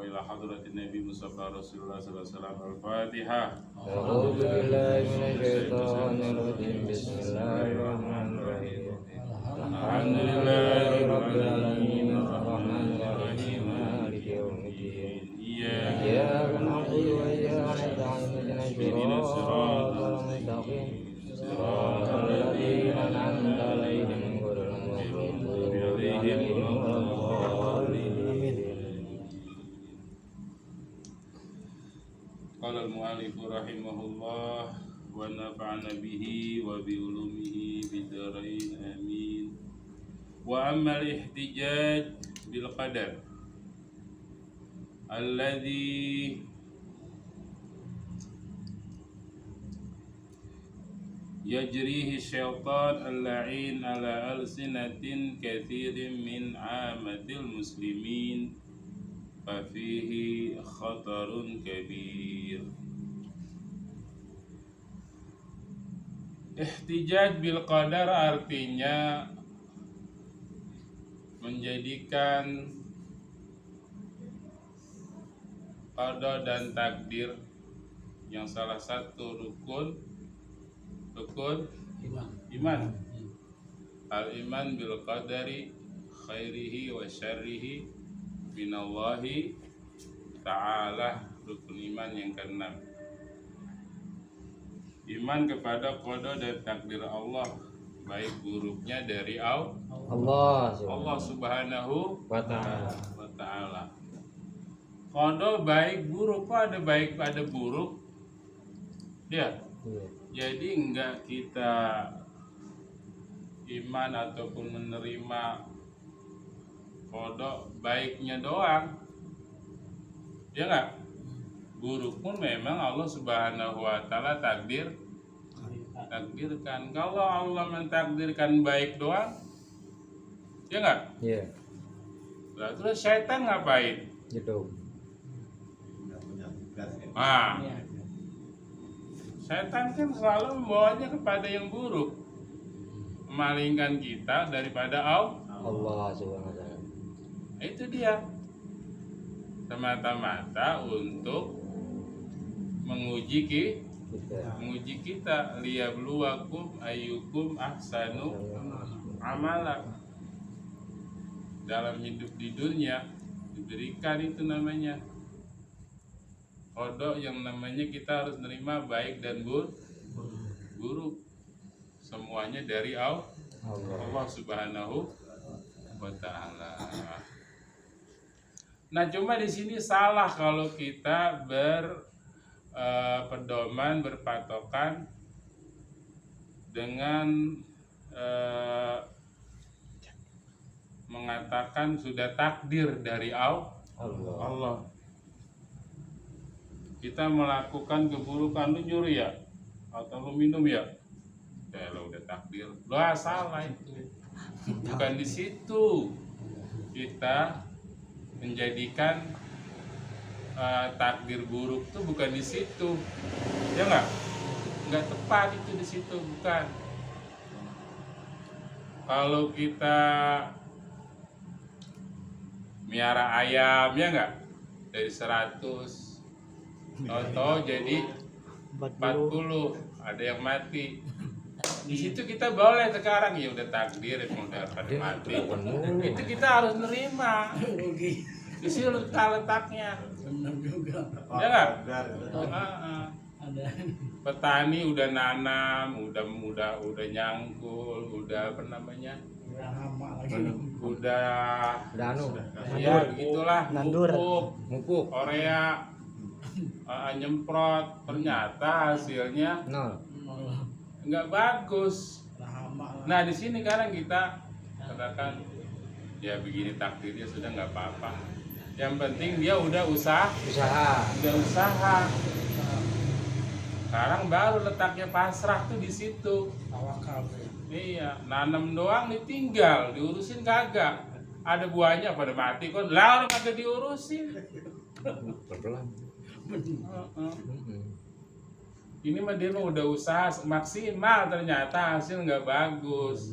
وإلى حضرة النبي مصطفى رسول الله صلى الله عليه وسلم. الفاتحة. أعوذ بالله من الشيطان الرجيم. بسم الله الرحمن الرحيم. الحمد لله رب العالمين الرحمن الرحيم مالك يوم الدين. إياك نعبد وإياك نستعين اهدنا الصراط المستقيم صراط الذين أنعمت عليهم غير المغضوب عليهم ولا الضالين. قال المؤلف رحمه الله ونفعنا به وبعلومه بالدارين آمين. وأما الاحتجاج بالقدر الذي يجريه الشيطان اللعين على ألسنة كثير من عامة المسلمين ففيه خطر كبير. Ihtijaj bil qadar artinya menjadikan qada dan takdir yang salah satu rukun iman. Al-iman bil qadari khairihi wa syarrihi minallahi ta'ala, rukun iman yang keenam. Iman kepada qada dan takdir Allah, baik buruknya dari Allah Subhanahu wa ta'ala. Qada baik buruk, kok ada baik ada buruk? Ya. Jadi enggak kita iman ataupun menerima qada baiknya doang. Ya enggak? Buruk pun memang Allah Subhanahu wa ta'ala takdirkan. Kalau Allah mentakdirkan baik doang, ya enggak? Iya. Lah terus syaitan ngapain? Gitu. Syaitan kan selalu membawanya kepada yang buruk, memalingkan kita daripada Allah Subhanahu wa ta'ala. Itu dia, semata-mata untuk menguji kita, liyabluwakum ayyukum ahsanu amala. Dalam hidup di dunia diberikan itu namanya qada, yang namanya kita harus nerima baik dan buruk, semuanya dari Allah Subhanahu wa ta'ala. Nah, cuma di sini salah kalau kita berpedoman, berpatokan dengan mengatakan sudah takdir dari Allah. Kita melakukan keburukan, lu nyuri ya, atau lu minum ya, lo udah takdir. Lo salah itu. Bukan di situ kita menjadikan takdir buruk tuh, bukan di situ. Ya nggak tepat itu di situ, bukan. Kalau kita miara ayam, ya nggak, dari 100 Toto jadi 40, ada yang mati. Di situ kita boleh sekarang, ya udah takdir, udah pada mati. Itu kita harus nerima. Di sini letaknya. Ya nggak? Petani udah nanam, udah nyangkul, udah apa namanya? Udah ya begitulah, mupuk Korea. Nyemprot, ternyata hasilnya nggak bagus. Nah, di sini sekarang kita katakan ya begini takdirnya, sudah nggak apa-apa. Yang penting dia udah usaha. Sekarang baru letaknya pasrah tuh di situ. Iya, nanam doang ditinggal, diurusin kagak. Ada buahnya pada mati kok, lah orang kagak diurusin. Ini mah dia mah udah usaha maksimal, ternyata hasil nggak bagus.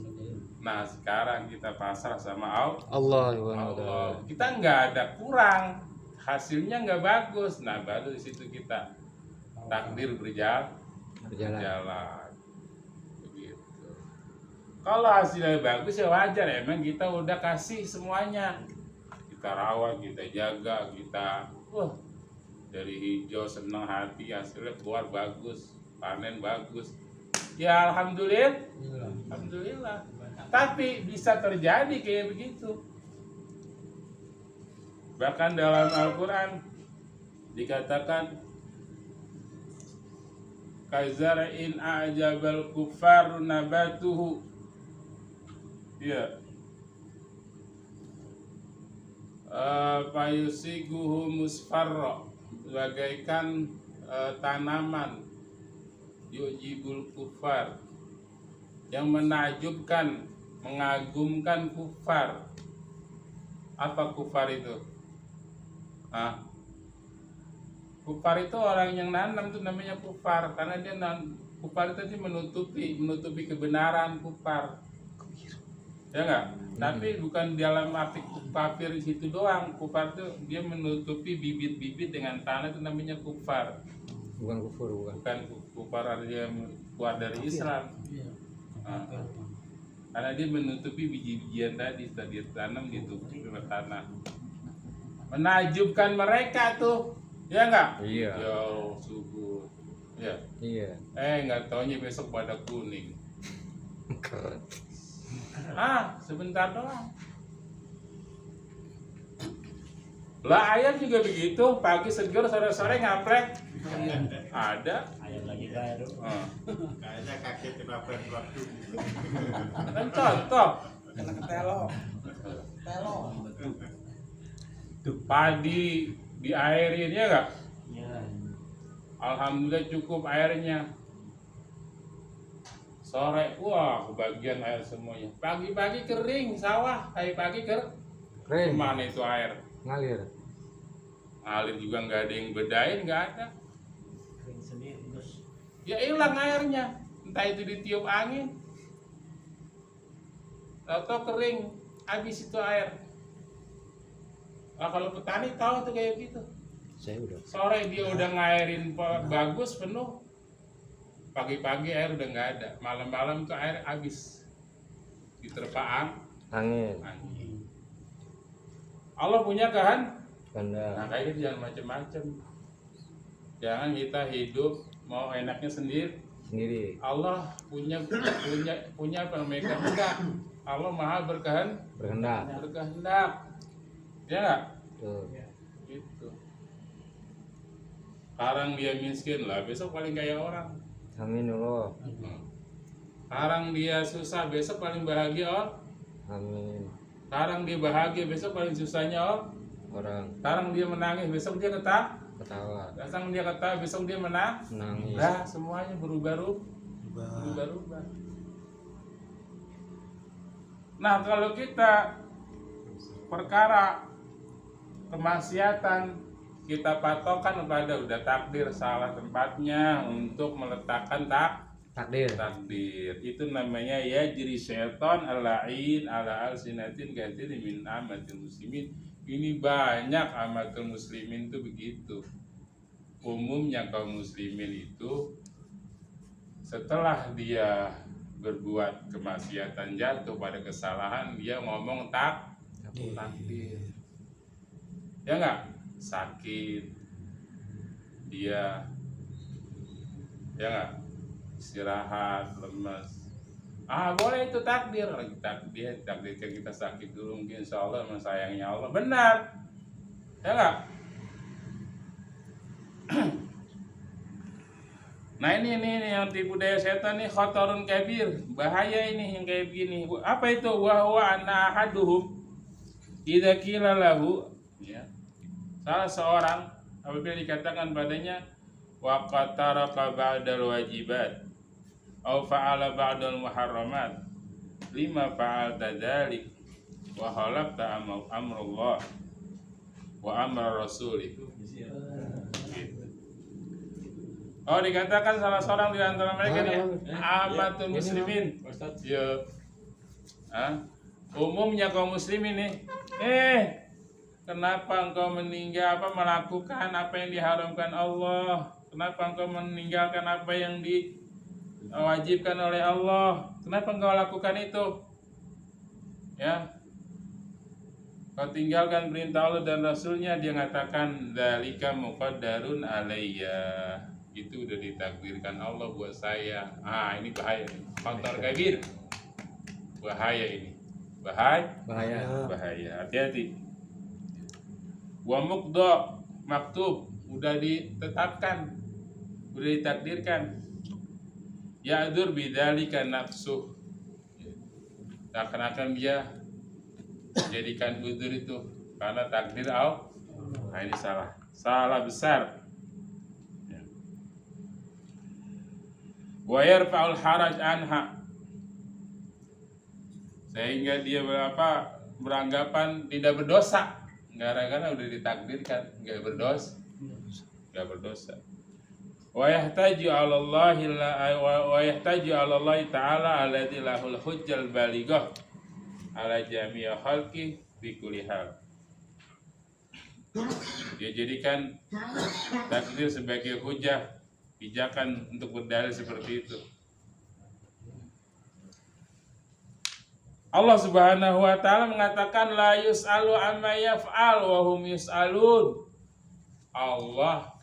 Nah, sekarang kita pasrah sama Allah. Kita nggak ada kurang hasilnya nggak bagus, nah baru di situ kita takdir berjalan. Begitu. Kalau hasilnya bagus ya wajar, emang kita udah kasih semuanya, kita rawat, kita jaga, kita dari hijau senang hati, hasilnya keluar bagus, panen bagus, ya alhamdulillah. Tapi bisa terjadi kayak begitu. Bahkan dalam Al-Quran dikatakan kazara'in a'jabal kuffar nabatuhu, ya fayusiguhu musfarra, bagaikan tanaman yujibul kufar, yang menakjubkan, mengagumkan kufar. Apa kufar itu? Kufar itu orang yang nanam itu namanya kufar, karena dia kufar itu menutupi kebenaran kufar. Ya enggak? Tapi bukan dalam arti kafir di situ doang. Kufar itu dia menutupi bibit-bibit dengan tanah, itu namanya kufar. Bukan kufur, Bukan kufar artinya keluar dari Islam. Karena dia menutupi biji-bijian tadi, setelah dia tanam ditutupi oleh tanah. Menakjubkan mereka tuh, ya enggak? Iya. Yo, subur. Ya. Iya. Enggak taunya besok pada kuning. Keren. Sebentar doang. Lah ayam juga begitu, pagi seger, sore-sore ngaprek. Ada. Ayam lagi baru. Kayaknya kaget kenapa waktu. Kan contoh. Kena ketelo. Telo. Padi diairin ya enggak? Ya. Alhamdulillah cukup airnya. Sore, kebagian air semuanya. Pagi-pagi kering sawah, pagi-pagi Keren. Kemana itu air? Ngalir. Ngalir juga nggak ada yang bedain, nggak ada. Kering sendiri terus. Ya hilang airnya, entah itu ditiup angin, atau kering, habis itu air. Kalau petani tahu tuh kayak gitu. Saya udah. Sore dia udah ngairin bagus penuh, pagi-pagi air udah nggak ada, malam-malam tuh air habis, diterpa Angin. angin. Allah punya kan? Ganda. Nah kayak gitu jangan macem-macem. Jangan kita hidup mau enaknya sendiri. Allah punya apa namanya, kehendak. Allah maha Berkehendak. berkehendak. Ya nggak? Tuh. Gitu. Sekarang dia miskin lah, besok paling kaya orang. Amin Allah. Sekarang dia susah, besok paling bahagia orang. Amin. Sekarang dia bahagia, besok paling susahnya Orang sekarang dia menangis, besok dia ketawa. sekarang dia ketawa, besok dia Nangis. Nah, semuanya berubah-ubah. Nah, kalau kita perkara kemaksiatan kita patokan pada udah takdir, salah tempatnya untuk meletakkan Takdir. itu namanya ya jiri syaitan al-la'in ala al-sinatin katsirin min amatil muslimin. Ini banyak amatul muslimin itu begitu. Umumnya kaum muslimin itu setelah dia berbuat kemaksiatan, jatuh pada kesalahan, dia ngomong takdir. Ya enggak? Sakit dia, ya enggak? Istirahat, lemas. Boleh itu takdir. Takdir kita sakit dulu, mungkin insya Allah sama sayangnya Allah. Benar. Ya enggak? Nah ini yang tipu daya setan nih, khotorun kabir. Bahaya ini yang kayak begini. Apa itu? Wa anna ahaduhum idza qila lahu, ya. Salah seorang apabila dikatakan padanya wa qataraka ba'dal wajibat au fa'ala ba'dal muharramat lima fa'alta dzalik wa halafta amrullah wa amra rasulih. Dikatakan salah seorang di antara mereka nih amatul muslimin. Ya. Umumnya kaum muslimin nih Kenapa engkau melakukan apa yang diharamkan Allah? Kenapa engkau meninggalkan apa yang diwajibkan oleh Allah? Kenapa engkau lakukan itu? Ya, kau tinggalkan perintah Allah dan Rasulnya. Dia mengatakan dzalika muqaddarun alayya. Itu udah ditakdirkan Allah buat saya. Ini bahaya nih. Faktor kabir. Bahaya ini. Bahaya. Hati-hati. Wa muqda maktub, udah ditetapkan, udah ditakdirkan. Ya'dzur bidzalika nafsuh. Akan dia jadikan udzur itu karena takdir Allah. Ini salah besar. Wa yarfa'ul haraj anha, sehingga dia beranggapan tidak berdosa gara-gara udah ditakdirkan nggak berdosa. Wa yahtaju 'ala Allah ta'ala alladzi lahul hujjal balighah ala jami'i khalqi bi kulli hal. Dia jadikan takdir sebagai hujah, pijakan untuk berdalil seperti itu. Allah Subhanahu wa taala mengatakan la yus'alu amma yaf'al wa hum yus'alun. Allah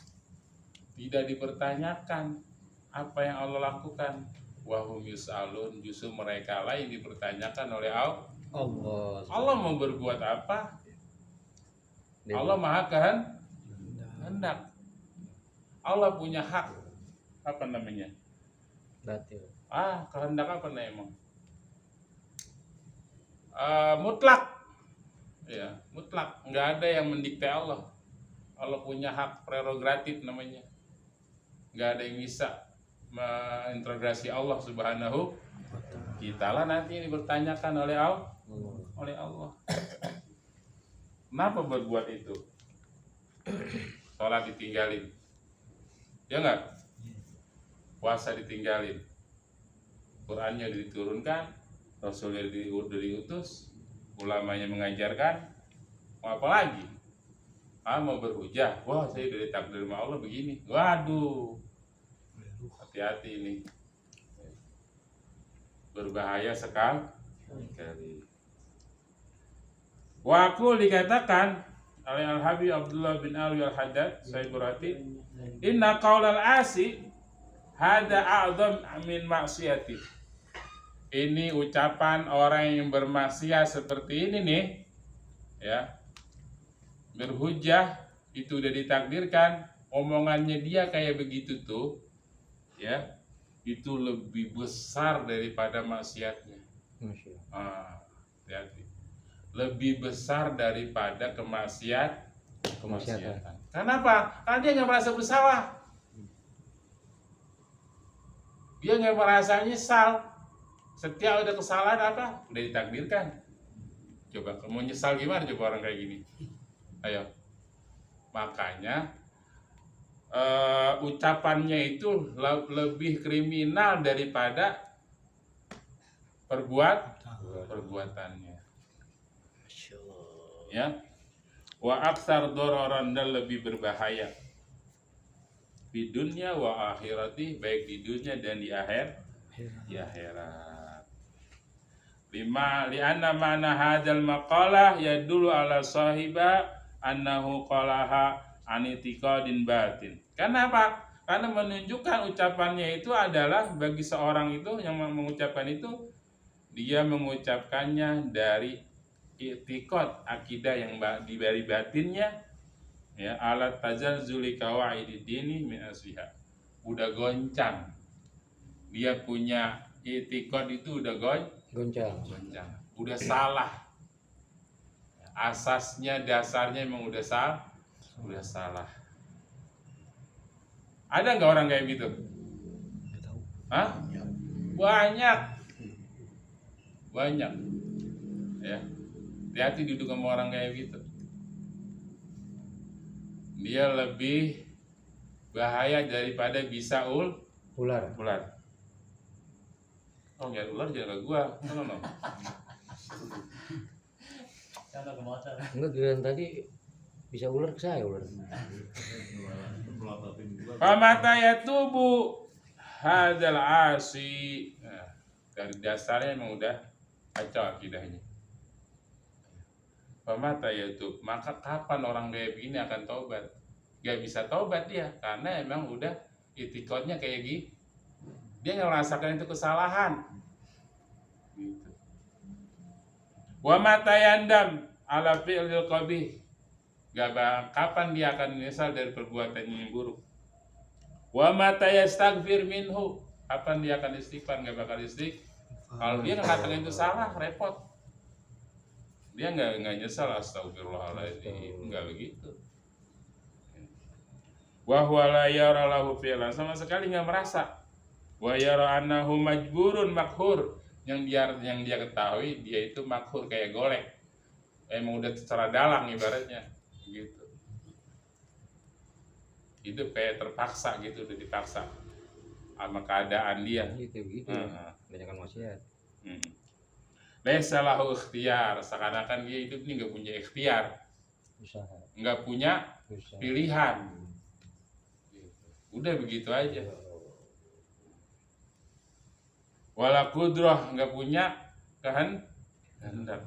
tidak dipertanyakan apa yang Allah lakukan. Wa hum yus'alun, justru mereka lah yang dipertanyakan oleh Allah. Allah mau berbuat apa? Allah Maha kehendak. Allah punya hak batil. Kehendak apa emang? Mutlak, ya mutlak, nggak ada yang mendikte Allah. Allah punya hak prerogatif namanya, nggak ada yang bisa mengintegrasi Allah Subhanahu. Kita lah nanti ini bertanyakan oleh Allah. Kenapa berbuat itu? Sholat ditinggalin, ya nggak? Puasa ditinggalin, Qurannya diturunkan, Rasulnya diutus, ulamanya mengajarkan, mau apa lagi? Mau berhujah, wah saya dari takdir sama Allah begini. Waduh, hati-hati ini, berbahaya sekali. Wakul dikatakan oleh Al-Habib Abdullah bin Ali Al-Haddad, saya berarti inna qaulal asi hada a'zam min maksiati. Ini ucapan orang yang bermaksiat seperti ini nih, ya, berhujah itu udah ditakdirkan, omongannya dia kayak begitu tuh, ya, itu lebih besar daripada maksiatnya. Lebih besar daripada kemaksiatan. Kenapa? Karena dia nggak merasa bersalah, dia nggak merasa nyesal. Setiap ada kesalahan udah ditakdirkan. Coba kamu nyesal gimana coba orang kayak gini? Ayo. Makanya ucapannya itu lebih kriminal daripada perbuatannya. Ya. Wa aktsar dararan, dan lebih berbahaya di dunia wa akhirati, baik di dunia dan di akhirat. Li'anna ma'na hadzal maqalah yadullu ala sahiba annahu qalaha anitiqadin batin. Karena apa? Karena menunjukkan ucapannya itu adalah bagi seorang itu yang mengucapkan itu, dia mengucapkannya dari i'tiqad, akidah yang dari batinnya, ya, alat tazazzuli qawaidid dini min asliha. Udah goncang. Dia punya i'tiqad itu udah goncang. Udah salah. Asasnya, dasarnya emang udah salah. Ada nggak orang kayak gitu? Banyak. Ya, hati-hati duduk sama orang kayak gitu. Dia lebih bahaya daripada bisa ular. Oh, ya ular jangan ke gua. No. Contoh ke motor. Enggak, giliran tadi Bisa ular ke saya ular. Pamata yatubu hadal asi. Nah, dari dasarnya emang udah kacau akidahnya. Pamata yatub, maka kapan orang kayak begini akan taubat? Gak bisa taubat dia karena emang udah itikadnya kayak gini. Dia nggak merasakan itu kesalahan. Gitu. Wa mata yandam ala fi'lil qabih. Kapan dia akan menyesal dari perbuatannya yang buruk. Wa mata yastaghfir minhu. Kapan dia akan istighfar? Nggak bakal istighfar. Kalau dia mengatakan itu salah, repot. Dia nggak nyesal, astagfirullahaladzim, nggak begitu. Wa huwa la yara lahu fi'lan, sama sekali nggak merasa. Wa yara annahu majburun makhur, yang dia ketahui dia itu makhur kayak golek. Emang udah secara dalang ibaratnya. Gitu. Hidup kayak terpaksa gitu, udah dipaksa sama keadaan dia. Iya kayak begitu. Banyakan maksiat. Laisa lahu ikhtiar, seakan-akan dia hidup ini nggak punya ikhtiar, Usaha. nggak punya Usaha. pilihan. Udah begitu aja. Wala kudrah, nggak punya kehendak.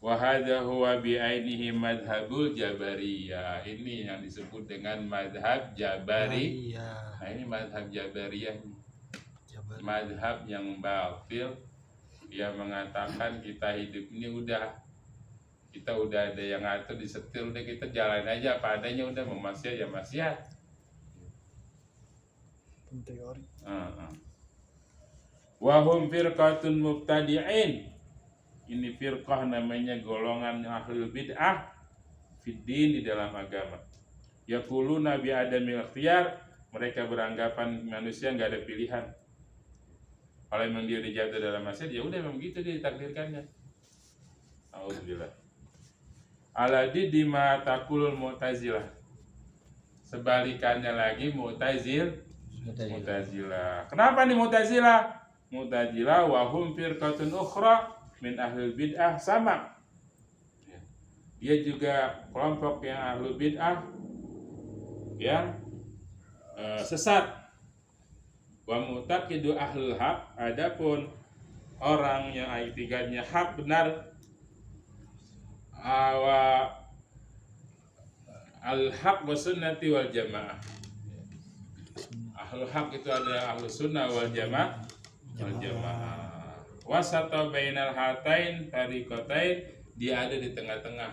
Wa hadza huwa bi'ainihi madhabul jabariyah. Ini yang disebut dengan madhab jabari. Nah, ini madhab jabariyah. Madhab yang batil, dia mengatakan kita hidup ini kita udah ada yang ngatur, disetir, udah kita jalan aja apa adanya, udah mau maksiat ya maksiat. Teori. Wahum firqatun mubtadi'in. Ini firqah namanya golongan ahlul bid'ah fiddin, di dalam agama. Yaquluna bi adamil ikhtiyar, mereka beranggapan manusia nggak ada pilihan. Kalau memang dia dijatuh dalam maksiat, ya udah memang gitu dia ditakdirkannya. Alhamdulillah. Aladi dima takulul mu'tazilah. Sebalikannya lagi Mu'tazilah. Kenapa nih Mu'tazilah? Mu'tazilah wahum firqatun ukhra min ahlul bid'ah sama. Dia juga kelompok yang ahlul bid'ah yang sesat. Wa mu'taqidu ahlul haq, adapun orang yang itikadnya hak benar, wa al-haq wa sunnati wal jamaah. Ahlul haq itu ada ahlus sunnah wal jamaah. Wasata bainal hatain tariqatain, dia ada di tengah-tengah.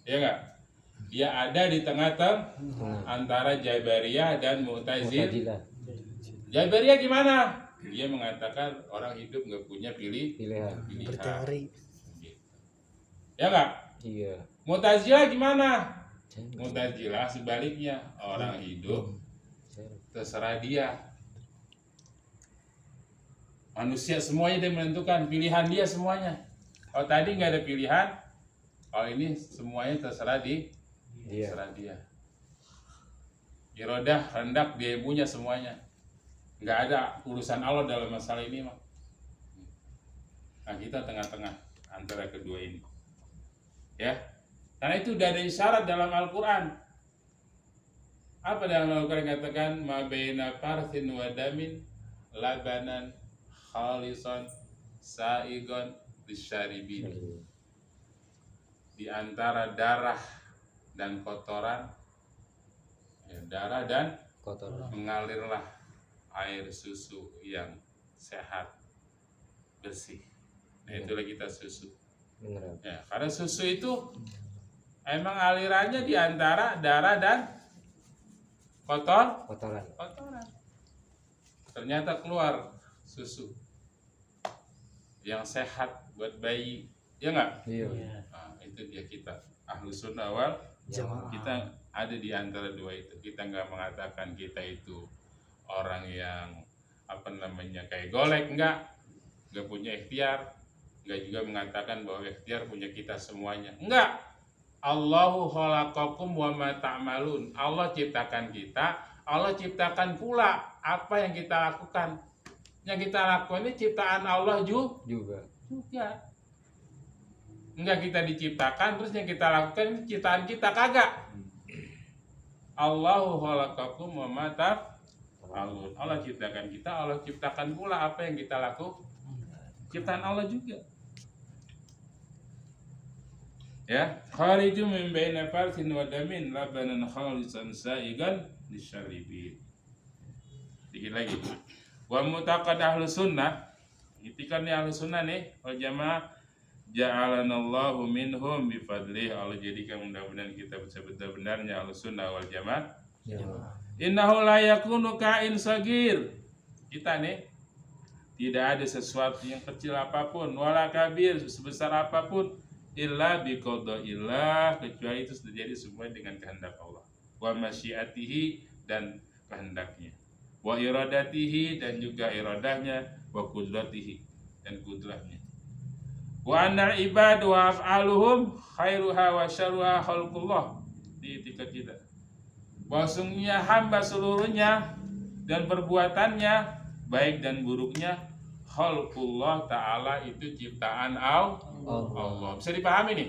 Ya enggak? Dia ada di tengah-tengah antara Jabariyah dan Mu'tazilah. Jabariyah gimana? Dia mengatakan orang hidup nggak punya pilihan. Berteori. Ya enggak? Iya. Mu'tazilah gimana? Mu'tazilah sebaliknya, orang hidup terserah dia. Manusia semuanya dia menentukan, pilihan dia semuanya. Kalau tadi nggak ada pilihan, kalau ini semuanya terserah terserah dia. Irodah, hendak, dia punya semuanya. Nggak ada urusan Allah dalam masalah ini mah. Nah, kita tengah-tengah antara kedua ini. Ya, karena itu udah ada isyarat dalam Al-Quran. Apa dalam Al-Quran katakan, ma baina parthin wa damin labanan khalisan sa'igon lisyaribin. Di antara darah dan kotoran, ya, darah dan Kotor. mengalirlah air susu yang sehat, bersih. Nah, itulah kita susu. Mineral. Ya, karena susu itu emang alirannya di antara darah dan Kotoran. kotoran. Ternyata keluar susu yang sehat buat bayi, ya nggak? Iya. Nah, itu dia kita ahlus sunnah wal Jamaah. kita ada di antara dua itu. Kita nggak mengatakan kita itu orang yang kayak golek, nggak punya ikhtiar, nggak juga mengatakan bahwa ikhtiar punya kita semuanya, nggak. Allahu khalaqakum wa ma ta'malun. Allah ciptakan kita, Allah ciptakan pula apa yang kita lakukan. Yang kita lakukan ini ciptaan Allah juga. Enggak, kita diciptakan terus yang kita lakukan ciptaan kita, kagak. Allahu khalaqakum wa ma taf'alun. Allah ciptakan kita, Allah ciptakan pula apa yang kita lakukan. Ciptaan Allah juga. Ya, khariju min baina farsin wa damin labanan khalisan sa'igan lisyaribin. Dikit lagi. Wa mutaqad ahlus sunnah, itikan nih ahlus sunnah nih wal jamaah, ja'alanallahu minhum bifadlih. Allah jadikan mudah-mudahan kita bisa benar-benarnya ahlus sunnah wal jamaah. Innahu la yakunu ka'in sagir. Kita nih tidak ada sesuatu yang kecil apapun wala kabir sebesar apapun illa biqadaillah, kecuali itu terjadi semua dengan kehendak Allah. Wa masyiatihi, dan kehendaknya. Wa iradatihi, dan juga iradahnya. Wa kudratihi, dan kudrahnya. Wa anal ibad wa af'aluhum khairuha wa syarruha khalqullah. Di etikat kita. Bahwasanya hamba seluruhnya dan perbuatannya, baik dan buruknya, khalqullah ta'ala, itu ciptaan Allah. Bisa dipahami nih?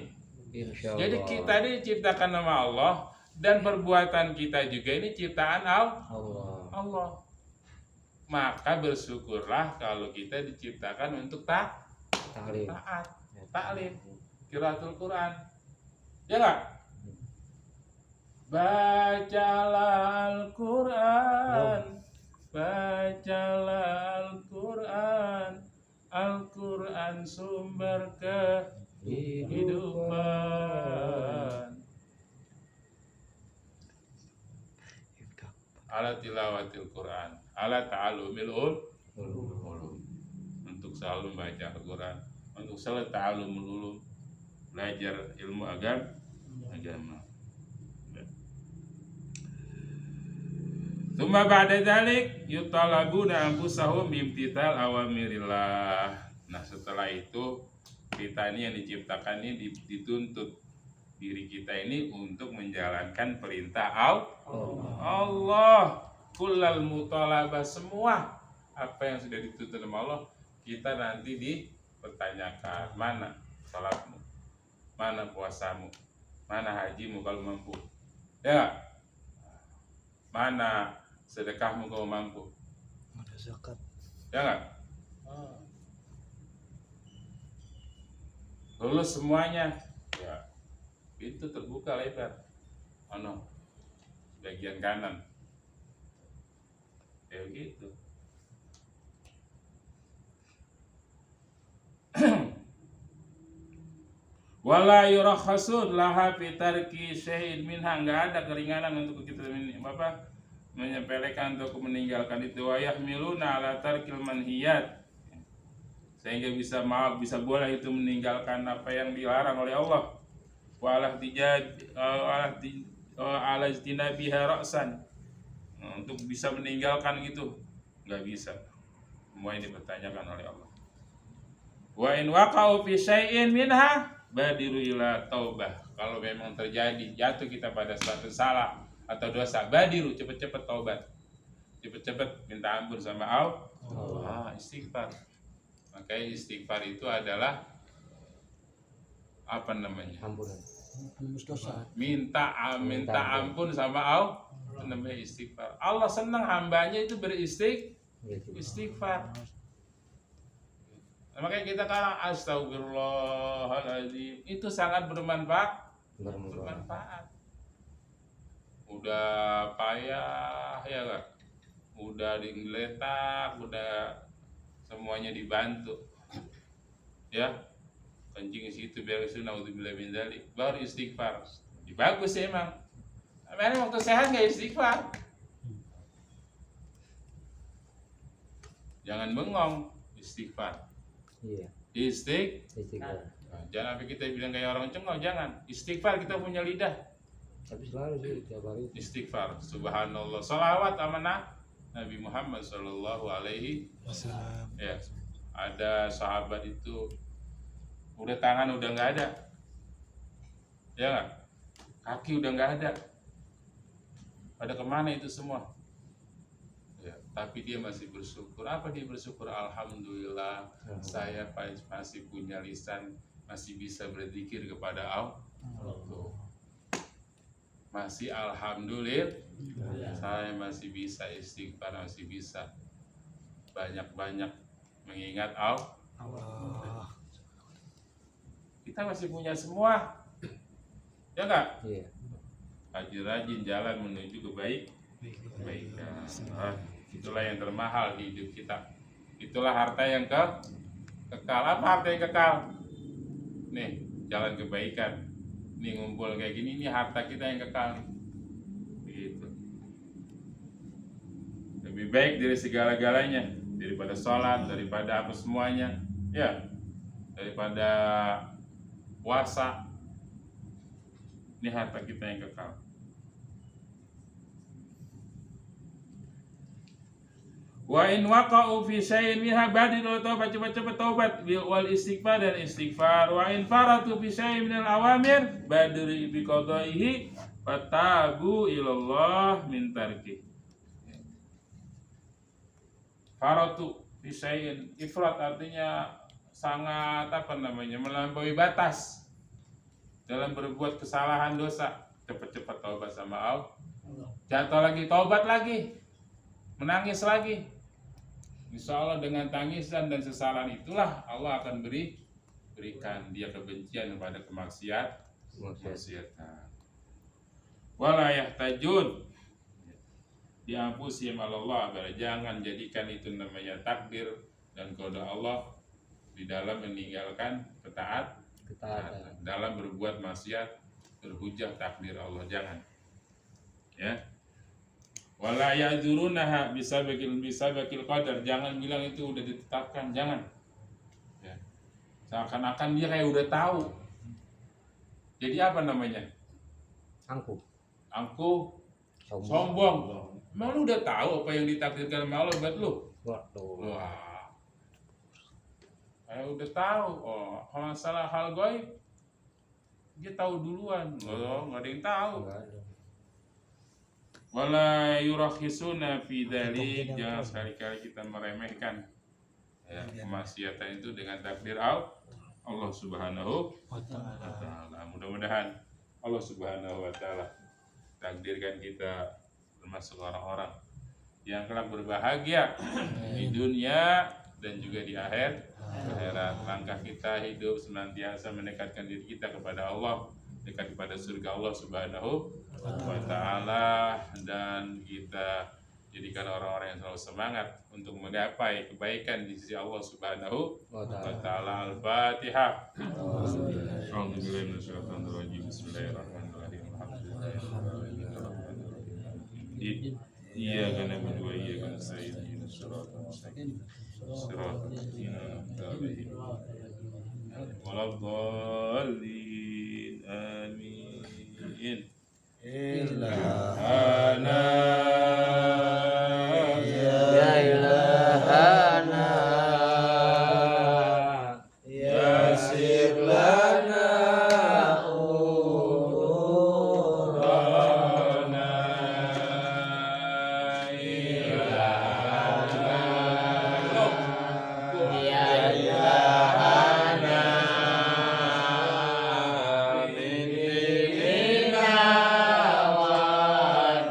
Insyaallah. Jadi kita ini diciptakan nama Allah, dan perbuatan kita juga ini ciptaan Allah. Maka bersyukurlah kalau kita diciptakan untuk taat, taklim, qiraatul Quran. Ya enggak? Bacalah Al-Quran, bacalah Al-Quran, Al-Quran sumber kehidupan. Ala tilawatil Quran, ala ta'alumil ulum. Untuk selalu membaca Al-Quran, untuk selalu ta'alumul ulum, belajar ilmu agama. Tsumma ba'da dzalik yutalabuna anfusahum bimtithal awamirillah. Nah, setelah itu kita ini yang diciptakan ini dituntut diri kita ini untuk menjalankan perintah Allah. Kullal mutalabah, semua apa yang sudah dituntut oleh Allah, kita nanti dipertanyakan. Mana salatmu? Mana puasamu? Mana hajimu kalau mampu? Ya. Mana sedekahmu kalau mampu? Ada zakat. Ya enggak? Lulus semuanya. Ya. Pintu terbuka lebar. Bagian kanan. Ya begitu. Wala yurakhasun laha fi tarki syai'in minha, enggak ada keringanan untuk kita menyepelekan untuk meninggalkan itu. Wa yahmiluna ala tarkil manhiyat, sehingga bisa boleh itu meninggalkan apa yang dilarang oleh Allah. Wa ala ijtinabiha ra'san, untuk bisa meninggalkan itu enggak bisa. Semua ini dipertanyakan oleh Allah. Wa in waqa'u fi syai'in minha badiru ila taubah. Kalau memang terjadi jatuh kita pada suatu salah atau dosa, badiru, cepat-cepat taubat, cepat-cepat minta ampun sama Allah. Istighfar. Makanya istighfar itu adalah apa namanya? Ampunan. Minta ampun sama Allah. Itu namanya istighfar. Allah senang hambanya itu beristighfar. Makanya kita kata astagfirullahaladzim, itu sangat bermanfaat. Udah payah ya kan, udah digeletak, udah semuanya dibantu, ya kencing situ beres itu, naudzubillah min dzalik, baru istighfar. Bagus sih emang. Emang waktu sehat nggak istighfar? Jangan bengong, istighfar. Iya. Istighfar. Jangan sampai kita bilang kayak orang cengol, jangan. Istighfar, kita punya lidah. Tapi selalu sih tiap hari. Istighfar, subhanallah, salawat amanah Nabi Muhammad sallallahu alaihi Wasallam. ya. Ada sahabat itu udah tangan udah nggak ada, ya nggak? Kaki udah nggak ada. Pada kemana itu semua? Ya, tapi dia masih bersyukur. Apa dia bersyukur? Alhamdulillah, saya masih punya lisan masih bisa berzikir kepada Allah. Masih alhamdulillah, saya masih bisa istighfar, masih bisa banyak-banyak mengingat Allah. Kita masih punya semua, ya enggak? Iya. Rajin-rajin jalan menuju kebaikan. Itulah yang termahal di hidup kita. Itulah harta yang kekal. Apa harta yang kekal? Nih, jalan kebaikan. Nih ngumpul kayak gini, ini harta kita yang kekal. Begitu. Lebih baik dari segala-galanya, daripada sholat, daripada apa semuanya, ya, daripada puasa. Ini harta kita yang kekal. Wa in waqa'u fi syai'in minha badilu taubat, cepat-cepat taubat wal istighfar dan istighfar. Wa in faratu fi syai'in minal awamir badri bi qada'ihi fatabu ilallah min tarki. Faratu fi syai'in, ifrat artinya sangat melampaui batas dalam berbuat kesalahan dosa. Cepat-cepat taubat sama Allah. Jatuh lagi, taubat lagi, menangis lagi. Insya Allah dengan tangisan dan sesalan itulah Allah akan berikan dia kebencian kepada kemaksiatan. Wala yahtajun diampusi Allah, jangan jadikan itu namanya takdir dan qada Allah di dalam meninggalkan ketaatan, dalam berbuat maksiat berhujah takdir Allah, jangan. Ya. Wala ya'dzurunaha bisabaqil qadar, jangan bilang itu udah ditetapkan, jangan. Ya. Seakan-akan dia kayak udah tahu. Jadi apa namanya? Angkuh, sombong. Emang lu udah tahu apa yang ditakdirkan sama Allah buat lu? Wah. Kayak udah tahu. Oh, masalah hal gaib dia tahu duluan. Oh, enggak ada yang tahu. Wala yurakhisuna fi dzalik, jangan sekali-kali kita meremehkan ya, kemaksiatan itu dengan takdir Allah Subhanahu wa taala. Mudah-mudahan Allah Subhanahu wa taala takdirkan kita termasuk orang-orang yang kelak berbahagia di dunia dan juga di akhirat. Langkah kita hidup senantiasa mendekatkan diri kita kepada Allah, dekat kepada surga Allah Subhanahu wa taala, dan kita jadikan orang-orang yang selalu semangat untuk menggapai kebaikan di sisi Allah Subhanahu wa taala. Al-Fatihah. A'udzubillahi minasyaitonir rajim. Bismillahirrahmanirrahim. Iyyaka na'budu wa iyyaka nasta'in. Ihdinas siratal mustaqim. Siratal ladzina an'amta 'alaihim ghairil dhalin. Amin. Ilahana Ya ilahana yasir lana umurana. Ilahana ya ilahana minna wa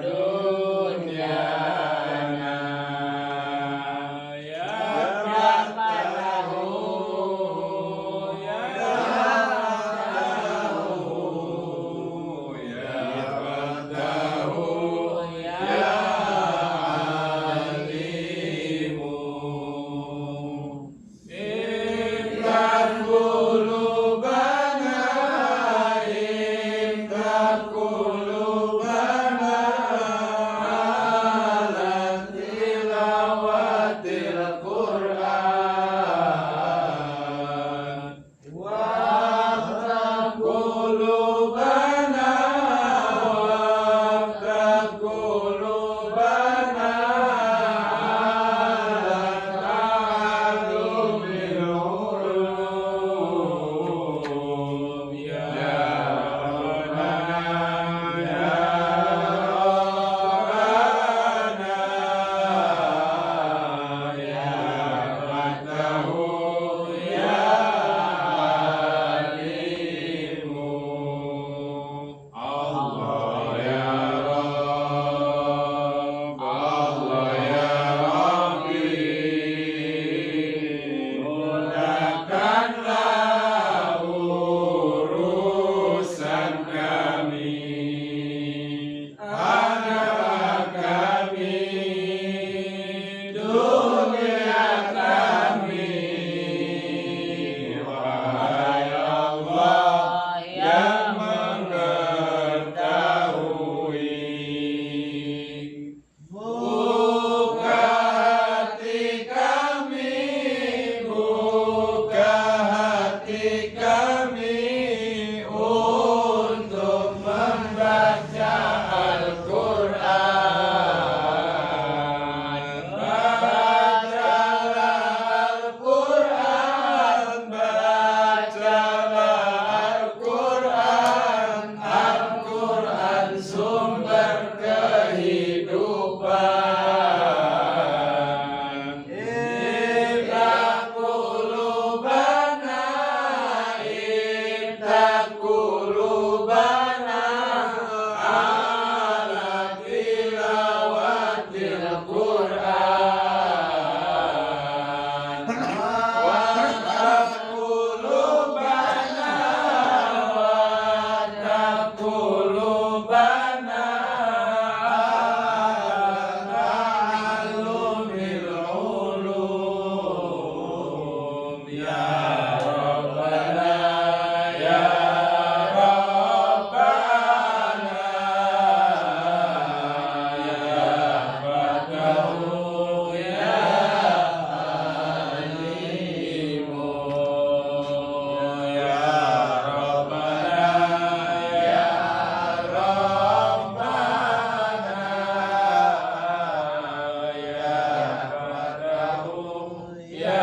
sumber kehidupan. Inna qulubana, inna qulubana ala tilawatil Qur'an. Wa qulubana wa qulubana ala ta'allumil ulum ya Rabbana ya Rabbana ya Fatahu ya Alimu ya Rabbana ya Rabbana ya Fatahu ya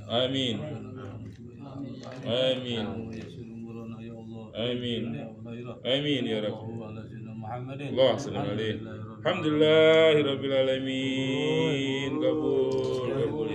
Amin. Amin. Amin. Amin ya Rabb. Allah sallallahu alaihi. Alhamdulillahirabbil alamin. Kabul.